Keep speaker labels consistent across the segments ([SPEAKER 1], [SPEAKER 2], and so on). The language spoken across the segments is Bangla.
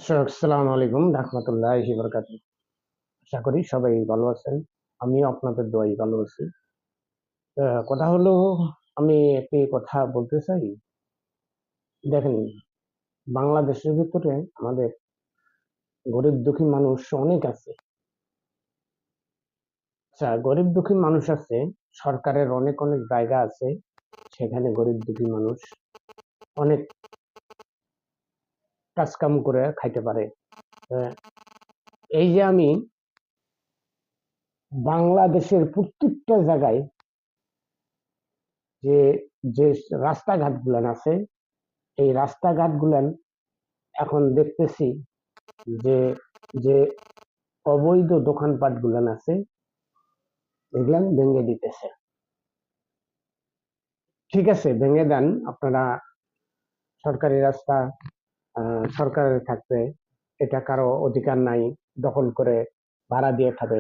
[SPEAKER 1] আসসালামু আলাইকুম রাহমাতুল্লাহি ওয়া বারাকাতুহু। আশা করি সবাই ভালো আছেন। আমিও আপনাদের দোয়ায় ভালো আছি। কথা হলো, আমি একটি কথা বলতে চাই। দেখেন, বাংলাদেশের ভিতরে আমাদের গরিব দুঃখী মানুষ অনেক আছে। আচ্ছা, গরিব দুঃখী মানুষ আছে, সরকারের অনেক অনেক জায়গা আছে, সেখানে গরিব দুঃখী মানুষ অনেক কাজ কাম করে খাইতে পারে। আহ, এই যে আমি বাংলাদেশের প্রত্যেকটা জায়গায় যে যে রাস্তাঘাট গুলান আছে, এই রাস্তাঘাট গুলান এখন দেখতেছি যে যে অবৈধ দোকানপাট গুলান আছে, এগুলান ভেঙে দিতেছে। ঠিক আছে, ভেঙে দেন আপনারা, সরকারি রাস্তা, সরকারের থাকবে, এটা কারো অধিকার নাই দখল করে ভাড়া দিয়ে খাবে।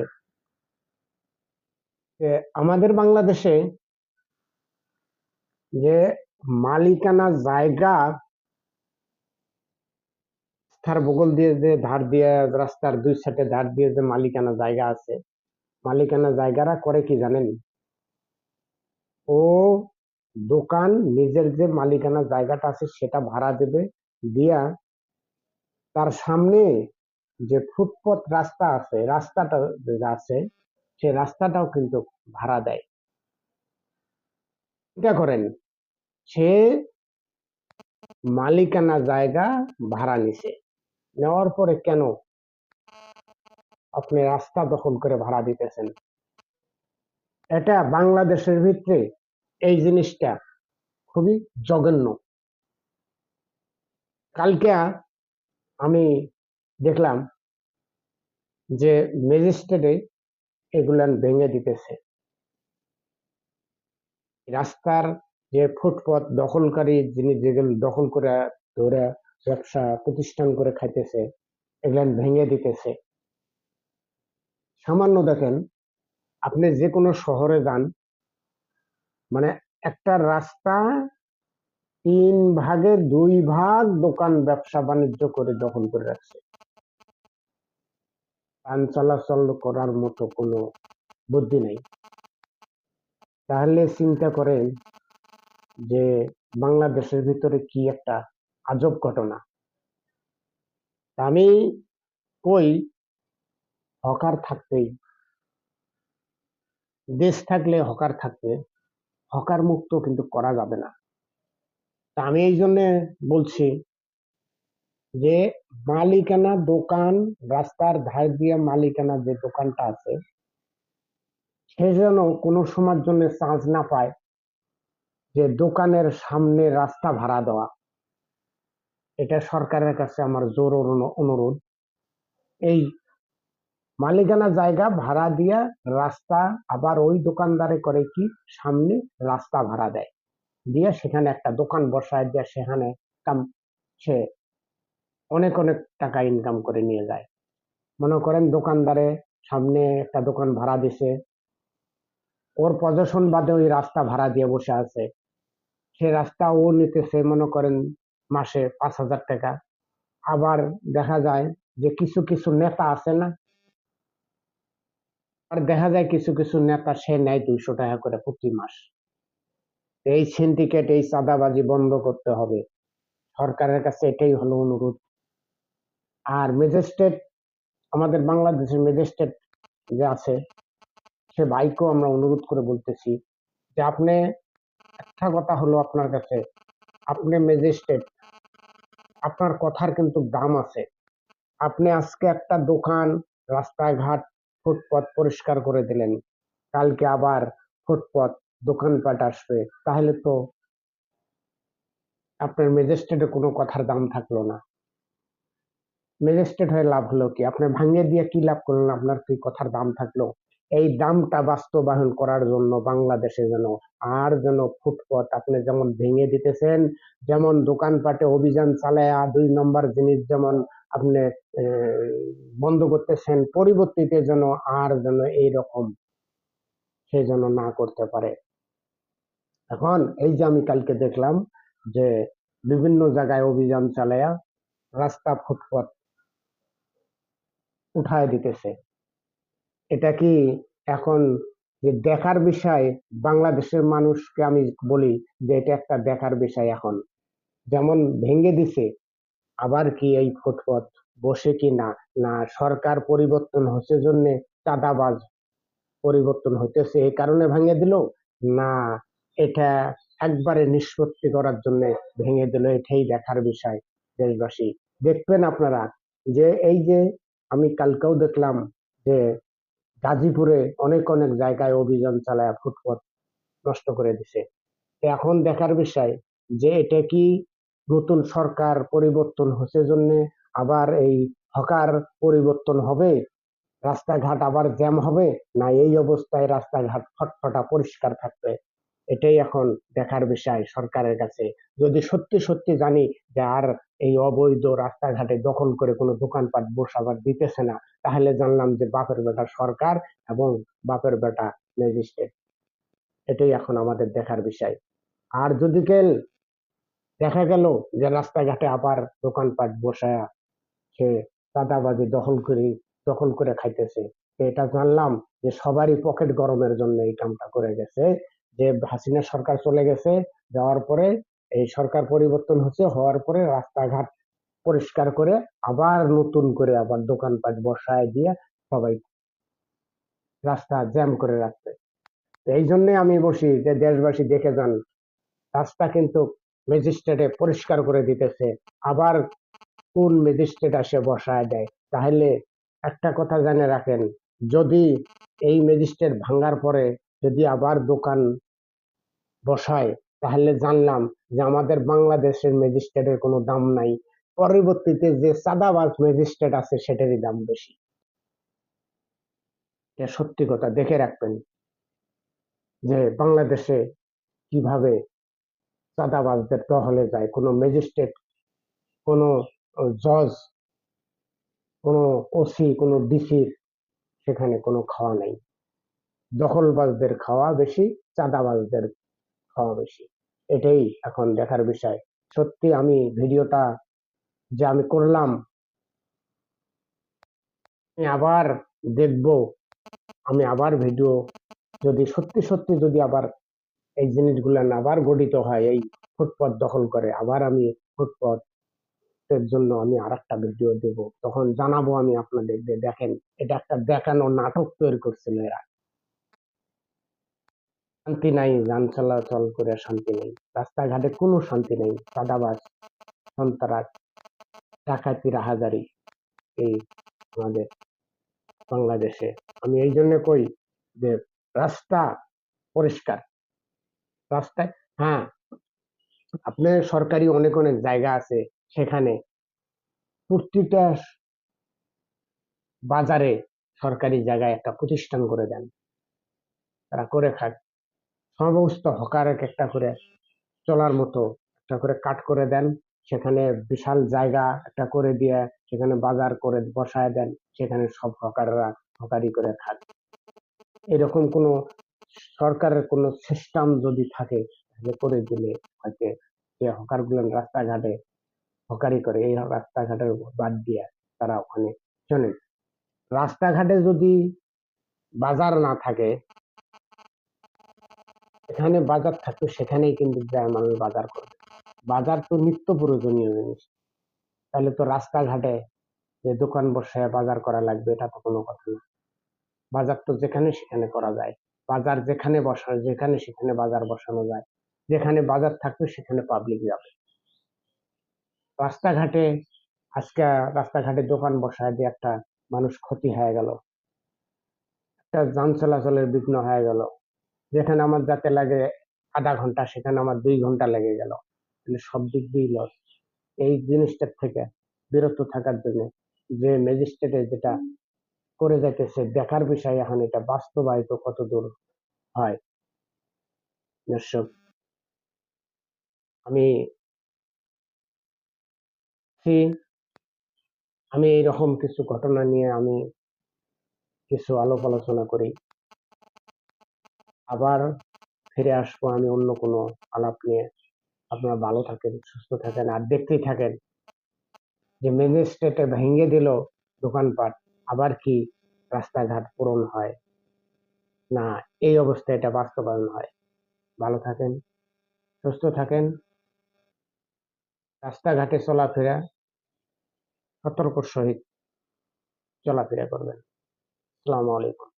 [SPEAKER 1] আমাদের বাংলাদেশে যে মালিকানা জায়গা, তার বগল দিয়ে যে ধার দিয়ে, রাস্তার দুই সাইডে ধার দিয়ে যে মালিকানা জায়গা আছে, মালিকানা জায়গারা করে কি জানেন? ও দোকান, নিজের যে মালিকানা জায়গাটা আছে সেটা ভাড়া দেবে, দিয়া তার সামনে যে ফুটপাত রাস্তা আছে, রাস্তাটা যে আছে, সে রাস্তাটাও কিন্তু ভাড়া দেয়। এটা করেন, সে মালিকানা জায়গা ভাড়া নিছে, নেওয়ার পরে কেন আপনি রাস্তা দখল করে ভাড়া দিতেছেন? এটা বাংলাদেশের ভিতরে এই জিনিসটা খুবই জঘন্য। কালকে আমি দেখলাম যে ম্যাজিস্ট্রেটে এগুলান ভেঙে দিতেছে। রাস্তার যে ফুটপাত দখলকারী, যিনি যেগুলো দখল করে ধরে ব্যবসা প্রতিষ্ঠান করে খাইতেছে, এগুলান ভেঙে দিতেছে। সামান্য দেখেন, আপনি যে কোনো শহরে যান, মানে একটা রাস্তা 3 ভাগের 2 ভাগ দোকান ব্যবসা বাণিজ্য করে দখল করে রাখছে। যান চলাচল করার মতো কোনো বুদ্ধি নেই। তাহলে চিন্তা করেন যে বাংলাদেশের ভিতরে কি একটা আজব ঘটনা। আমি কই, হকার থাকতেই, দেশ থাকলে হকার থাকবে, হকার মুক্ত কিন্তু করা যাবে না। তা আমি এই জন্য বলছি যে মালিকানা দোকান, রাস্তার ধার দিয়ে মালিকানা যে দোকানটা আছে, সে যেন কোনো সময়ের জন্য চান্স না পায় যে দোকানের সামনে রাস্তা ভাড়া দেওয়া। এটা সরকারের কাছে আমার জোর অনুরোধ। এই মালিকানা জায়গা ভাড়া দিয়া রাস্তা, আবার ওই দোকানদারে করে কি, সামনে রাস্তা ভাড়া দেয়, দিয়ে সেখানে একটা দোকান বসায় দিয়ে সেখানে কাম, সে অনেক অনেক টাকা ইনকাম করে নিয়ে যায়। মনে করেন দোকানদারে সামনে একটা দোকান ভাড়া দিছে, ওর পজিশন বাদে ওই রাস্তা ভাড়া দিয়ে বসে আছে, সে রাস্তা ও নিতেছে মনে করেন মাসে 5,000 টাকা। আবার দেখা যায় যে কিছু কিছু নেতা আছে না, আর দেখা যায় কিছু কিছু নেতা সে নেয় 200 টাকা করে প্রতি মাস। এই সিন্ডিকেট, এই চাঁদাবাজি বন্ধ করতে হবে, সরকারের কাছে এটাই হলো অনুরোধ। আর ম্যাজিস্ট্রেট, আমাদের বাংলাদেশের ম্যাজিস্ট্রেট যে আছে, সে ভাইকেও আমরা অনুরোধ করে বলতেছি যে আপনি, একটা কথা হলো আপনার কাছে, আপনি ম্যাজিস্ট্রেট, আপনার কথার কিন্তু দাম আছে। আপনি আজকে একটা দোকান, রাস্তাঘাট, ফুটপাত পরিষ্কার করে দিলেন, কালকে আবার ফুটপাত, দোকানপাট আসবে, তাহলে তো আপনার ম্যাজিস্ট্রেটের কোনো কথার দাম থাকলো না। ম্যাজিস্ট্রেট হয়ে লাভ হলো কি? আপনি ভাঙিয়ে দিয়ে কি লাভ করলেন? আপনার কি কথার দাম থাকলো? এই দামটা বাস্তবায়ন করার জন্য বাংলাদেশে যেন আর যেন ফুটপাত আপনি যেমন ভেঙে দিতেছেন, যেমন দোকানপাটে অভিযান চালায়া 2 নম্বর জিনিস যেমন আপনি বন্ধ করতেছেন, পরিবর্তিতে যেন আর যেন এইরকম সে যেন না করতে পারে। এখন এই যে আমি কালকে দেখলাম যে বিভিন্ন জায়গায় অভিযান চালায়া রাস্তা, ফুটপাত উঠায় দিতেছে। এটা কি এখন যে দেখার বিষয়? বাংলাদেশের মানুষকে আমি বলি যে এটা একটা দেখার বিষয় এখন। যেমন ভেঙে দিছে, আবার কি এই ফুটপথ বসে কি না? না সরকার পরিবর্তন হচ্ছে জন্য চাঁদাবাজ পরিবর্তন হইতেছে এই কারণে ভেঙে দিল, না এটা একবারে নিষ্পত্তি করার জন্য ভেঙে দিল? এটাই দেখার বিষয় দেশবাসী। দেখবেন আপনারা যে এই যে আমি কালকেও দেখলাম যে গাজীপুরে অনেক অনেক জায়গায় অভিযান চালায় ফুটপাত নষ্ট করে দিছে। এখন দেখার বিষয় যে এটা কি নতুন সরকার পরিবর্তন হচ্ছে জন্য আবার এই হকার পরিবর্তন হবে, রাস্তাঘাট আবার জ্যাম হবে, না এই অবস্থায় রাস্তাঘাট ফটফটা পরিষ্কার থাকবে? এটাই এখন দেখার বিষয় সরকারের কাছে। যদি সত্যি সত্যি জানি যে আর এই অবৈধ রাস্তাঘাটে দখল করে কোনো দোকানপাট বসাবার দিতেছে না, তাহলে জানলাম যে বাপের বেটা সরকার এবং বাপের বেটা ম্যাজিস্ট্রেট। এটাই এখন আমাদের দেখার বিষয়। আর যদি দেখা গেল যে রাস্তাঘাটে আবার দোকানপাট বসায়া সে চাঁদাবাজি দখল করে খাইতেছে, তো এটা জানলাম যে সবারই পকেট গরমের জন্য এই কামটা করে গেছে। যে হাসিনা সরকার চলে গেছে, যাওয়ার পরে এই সরকার পরিবর্তন হচ্ছে, হওয়ার পরে রাস্তাঘাট পরিষ্কার করে আবার নতুন করে আবার দোকানপাট বসায় দিয়ে সবাই রাস্তা জ্যাম করে রাখছে। এই জন্য আমি বসি যে দেশবাসী দেখে যান, রাস্তা কিন্তু ম্যাজিস্ট্রেটে পরিষ্কার করে দিতেছে, আবার কোন ম্যাজিস্ট্রেট আসে বসায় দেয়। তাহলে একটা কথা জেনে রাখেন, যদি এই ম্যাজিস্ট্রেট ভাঙার পরে যদি আবার দোকান বসায়, তাহলে জানলাম যে আমাদের বাংলাদেশের ম্যাজিস্ট্রেটের কোনো দাম নাই, পরবর্তীতে যে চাঁদাবাজ ম্যাজিস্ট্রেট আছে সেটারই দাম বেশি। এটা সত্যি কথা, দেখে রাখবেন যে বাংলাদেশে কিভাবে চাঁদাবাজদের টহলে যায়। কোনো ম্যাজিস্ট্রেট, কোনো জজ, কোনো ওসি, কোনো ডিসির সেখানে কোনো খাওয়া নাই। দখলবাজদের খাওয়া বেশি, চাঁদাবাজদের খাওয়া বেশি। এটাই এখন দেখার বিষয়। সত্যি আমি ভিডিওটা যে আমি করলাম, আমি আবার দেখব, আমি আবার ভিডিও যদি সত্যি সত্যি যদি আবার এই জিনিসগুলো না আবার গঠিত হয়, এই ফুটপাত দখল করে আবার আমি ফুটপাতের জন্য আমি আর একটা ভিডিও দেব, তখন জানাবো আমি আপনাদের যে দেখেন এটা একটা দেখানো নাটক তৈরি করছিল এরা। শান্তি নাই, যান চলাচল করে শান্তি নেই, রাস্তাঘাটে কোনো শান্তি নেই, চাঁদাবাজ, সন্ত্রাস, ডাকাতি, রাহাজারি এই আমাদের বাংলাদেশে। আমি এই জন্য কই যে রাস্তা পরিষ্কার, রাস্তায় হ্যাঁ আপনার সরকারি অনেক অনেক জায়গা আছে, সেখানে প্রতিটা বাজারে সরকারি জায়গায় একটা প্রতিষ্ঠান করে দেন, তারা করে খাক। সমস্ত হকার একটা করে চলার মতো একটা করে কাট করে দেন, সেখানে বিশাল জায়গা একটা করে দিয়ে সেখানে বাজার করে বসায় দেন, সেখানে সব হকাররা হকারি করে খাক। এরকম কোন সরকারের কোন সিস্টেম যদি থাকে তাহলে করে দিলে হয়তো যে হকার গুলো রাস্তাঘাটে হকারি করে এই রাস্তাঘাটের বাদ দিয়ে তারা ওখানে চলে। রাস্তাঘাটে যদি বাজার না থাকে, এখানে বাজার থাকতো সেখানেই কিন্তু যায় মানুষ বাজার করবে। বাজার তো নিত্য প্রয়োজনীয় জিনিস, তাহলে তো রাস্তাঘাটে যে দোকান বসায় বাজার করা লাগবে এটা তো কোনো কথা না। বাজার তো যেখানে সেখানে করা যায়, বাজার যেখানে বসানো যেখানে সেখানে বাজার বসানো যায়, যেখানে বাজার থাকবে সেখানে পাবলিক যাবে। রাস্তাঘাটে আজকে রাস্তাঘাটে দোকান বসায় দিয়ে একটা মানুষ ক্ষতি হয়ে গেল, একটা যান চলাচলের বিঘ্ন হয়ে গেল, যেখানে আমার যাতে লাগে আধা ঘন্টা সেখানে আমার 2 ঘন্টা লেগে গেল, তাহলে সব দিক দিয়ে লস। এই জিনিসটার থেকে বিরত থাকার জন্য যে ম্যাজিস্ট্রেটে যেটা করে যাইতেছে দেখার বিষয়, এখন এটা বাস্তবায়িত কত দূর হয়। দর্শক, আমি আমি এইরকম কিছু ঘটনা নিয়ে আমি কিছু আলাপ আলোচনা করি, আবার ফিরে আসবো আমি অন্য কোনো আলাপ নিয়ে। আপনারা ভালো থাকেন, সুস্থ থাকেন, আর দেখতেই থাকেন যে ম্যাজিস্ট্রেটে ভেঙে দিল দোকানপাট, আবার কি রাস্তাঘাট পূরণ হয় না এই অবস্থায় এটা বাস্তবায়ন হয়। ভালো থাকেন, সুস্থ থাকেন, রাস্তাঘাটে চলাফেরা সতর্ক সহিত চলাফেরা করবেন। আসসালামু আলাইকুম।